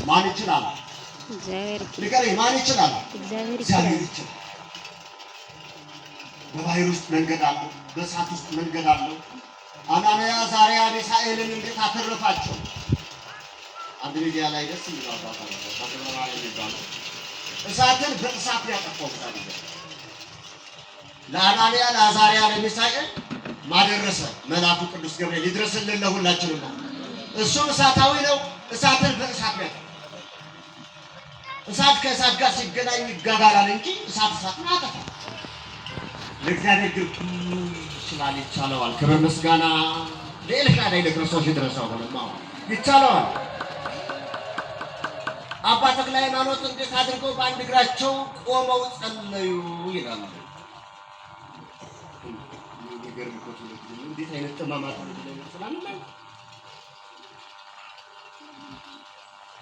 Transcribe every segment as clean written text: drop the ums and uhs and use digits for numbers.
ማን ይችላል? እግዚአብሔር ንገረኝ፣ ማን ይችላል? እግዚአብሔር እግዚአብሔር ይችላል። በባህር ውስጥ መንገድ አለው፣ በእሳት ውስጥ መንገድ አለው። አናንያ አዛርያ ሚሳኤልን እንዴት አተረፋቸው? አንድ ሚዲያ ላይ ደስ የሚለው አባታ ነው የሚባለው እሳትን በእሳት ያጠፋው እግዚአብሔር ለአናንያ ለአዛርያ ለሚሳኤል ማደረሰ መልአኩ ቅዱስ ገብርኤል ይድረስልን ለሁላችንም ነው። እሱ እሳታዊ ነው። እሳትን በእሳት ያጠፋ እሳት ከእሳት ጋር ሲገናኝ ይጋጋላል እንጂ እሳት እሳትን አያጠፋም። ለእግዚአብሔር ግን ይችላል፣ ይቻለዋል። ክብር ምስጋና ለኤልሻዳይ ለክርስቶስ ይድረሰው። ሆነማ ይቻለዋል። አባ ተክለ ሃይማኖት እንዴት አድርገው በአንድ እግራቸው ቆመው ጸለዩ ይላሉ። እንዴት አይነት ጥማማት ነው!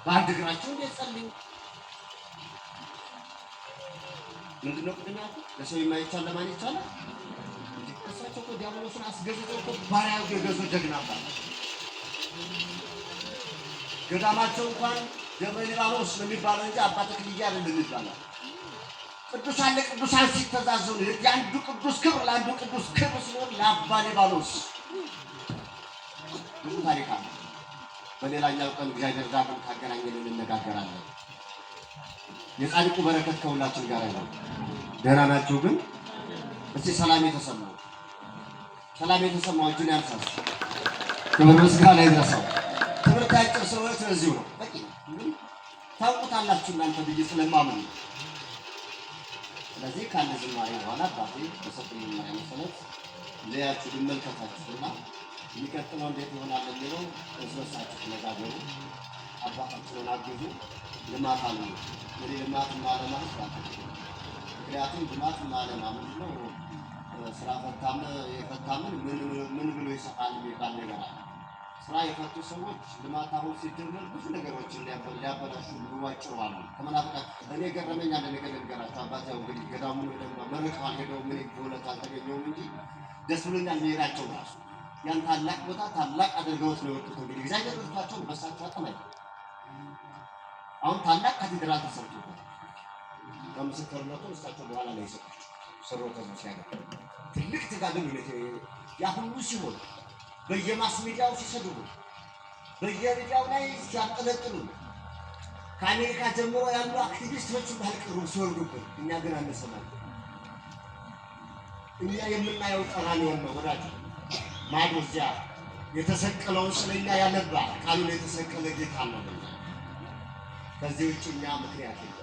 በአንድ እግራቸው እንዴት ጸለዩ! ምንድነው ቅድሚያ ለሰው የማይቻል ለማን ይቻላል? እሳቸው እኮ ዲያብሎስን አስገዝተው እኮ ባሪያው የገዙ ጀግና አባት ገዳማቸው እንኳን ደብረ ሊባኖስ ነው የሚባለው እንጂ አባ ተክልዬ አይደለም ይባላል። ቅዱሳን ለቅዱሳን ሲተዛዘኑ የአንዱ ቅዱስ ክብር ለአንዱ ቅዱስ ክብር ሲሆን ለአባ ሊባኖስ ብዙ ታሪክ አለ። በሌላኛው ቀን እግዚአብሔር ዳግም ካገናኘን እንነጋገራለን። የጻድቁ በረከት ከሁላችን ጋር ነው። ደህና ናችሁ ግን? እስቲ ሰላም የተሰማው እጁን ያንሳል። ክብር ምስጋና ይድረሰው። ትምህርት አጭር ስለሆነ ስለዚሁ ነው በቂ ነው። ታውቁታላችሁ እናንተ ብዬ ስለማምን ነው። ስለዚህ ካለ ዝማሬ በኋላ አባቴ በሰጡኝ መመሪያ መሰረት ለያችሁ ልመልከታችሁና የሚቀጥለው እንዴት ይሆናል የሚለው እስበሳችሁ ተነጋገሩ። አባታችንን አግዙ። ልማት አለ እንግዲህ ልማት ማለማ ምክንያቱም ልማት ማለማ ምንድነው? ስራ ፈታም የፈታምን ምን ብሎ ይሰጣል የሚባል ነገር አለ። ስራ የፈቱ ሰዎች ልማት አሁን ሲጀምር ብዙ ነገሮችን ሊያበላሹ ሊዋጭዋሉ ከመናፍቃት እኔ ገረመኝ አንድ ነገር ልንገራቸው። አባት ያው እንግዲህ ገዳሙን መርቀዋል ሄደው ምን በሁለት አልተገኘውም እንጂ ደስ ብሎኛል መሄዳቸው ራሱ ያን ታላቅ ቦታ ታላቅ አድርገውት ነው የወጡት። እንግዲህ እግዚአብሔር ወጥቷቸው በሳቸው አጠመኝ አሁን ታላቅ ካቴድራል ተሰርቶበታል። በምስክርነቱ እሳቸው በኋላ ላይ ይሰጣቸው ሰሮተ ሲያገር ትልቅ ተጋግም ያ ሁሉ ሲሆን በየማስ ሚዲያው ሲሰድቡ በየሚዲያው ላይ ሲያጠለጥሉ ከአሜሪካ ጀምሮ ያሉ አክቲቪስቶች ባልቀሩ ሲወርዱብን እኛ ግን አንሰማም። እኛ የምናየው ቀራንዮ ነው ወዳጅ ማዶ እዚያ የተሰቀለውን ስለኛ ያነባ ቃሉን የተሰቀለ ጌታ ነው። ከዚህ ውጭ እኛ ምክንያት የለም።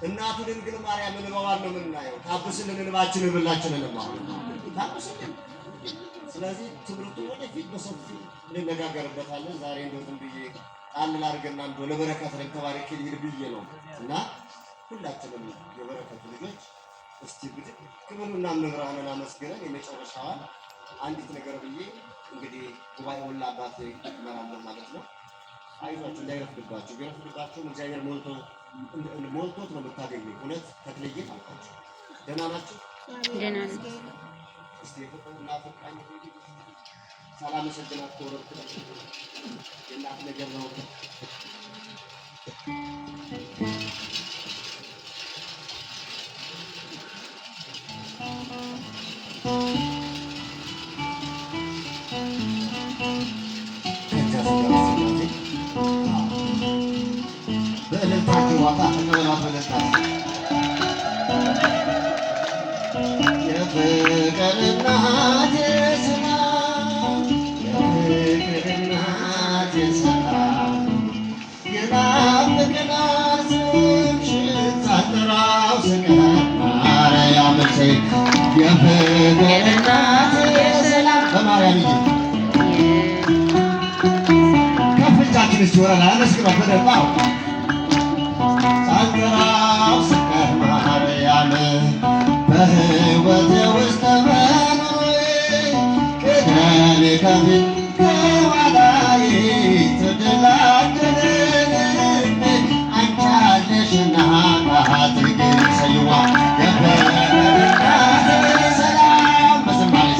እናቱ ድንግል ማርያም እንባዋን ነው የምናየው። ታብስልን እንባችንን ሁላችንን ታብስልን። ስለዚህ ትምህርቱ ወደፊት በሰፊው እንነጋገርበታለን። ዛሬ እንደው ዝም ብዬ ቃል ላድርግና እንደው ለበረከት ለተባረክ ይል ብዬ ነው እና ሁላችንም የበረከት ልጆች እስቲ ብድግ ክብሩና መብራንን አመስግነን የመጨረሻዋን አንዲት ነገር ብዬ እንግዲህ ጉባኤውን ለአባቴ እመራለሁ ማለት ነው። አይዟችሁ እንዳይረፍድባችሁ፣ ቢረፍድባችሁም እግዚአብሔር ሞልቶት ነው የምታገኙት። እውነት ተክልዬ ታውቃችሁ። ደህና ናችሁ? ደህና ነን። እስቲ ፍቅሩና ፍቅራኝ ሰላም ሰግናት ተወረድ የእናት ነገር ነው። በእልልታችሁ ዋታ ተቀበሏት በደስታ የፍቅር እናት የሰላም የፍቅር እናት የሰላም የናፍቅናት ስምሽን ሳልጠራው ስቀር ማርያም የፍቅር እናት የሰላም በማርያም ከፍ እጃችን እስቲ ወረዳ አመስግኗት በደንብ ሳልጠራው ስቀር ማርያም በሕይወቴ ውስጥ መኖሬ ቅደም ከፊት ከኋላዬ ተደላደለ አንቺ አለሽና ናትግ ሰይዋ የፍቅር ሰላም በዝማሬ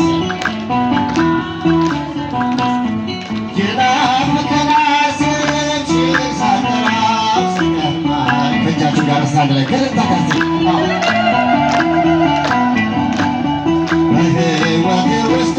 የናፍቀናት ስምሽን ሳልጠራ አንድ ላይ ከልታ ካሴ በህይወቴ ውስጥ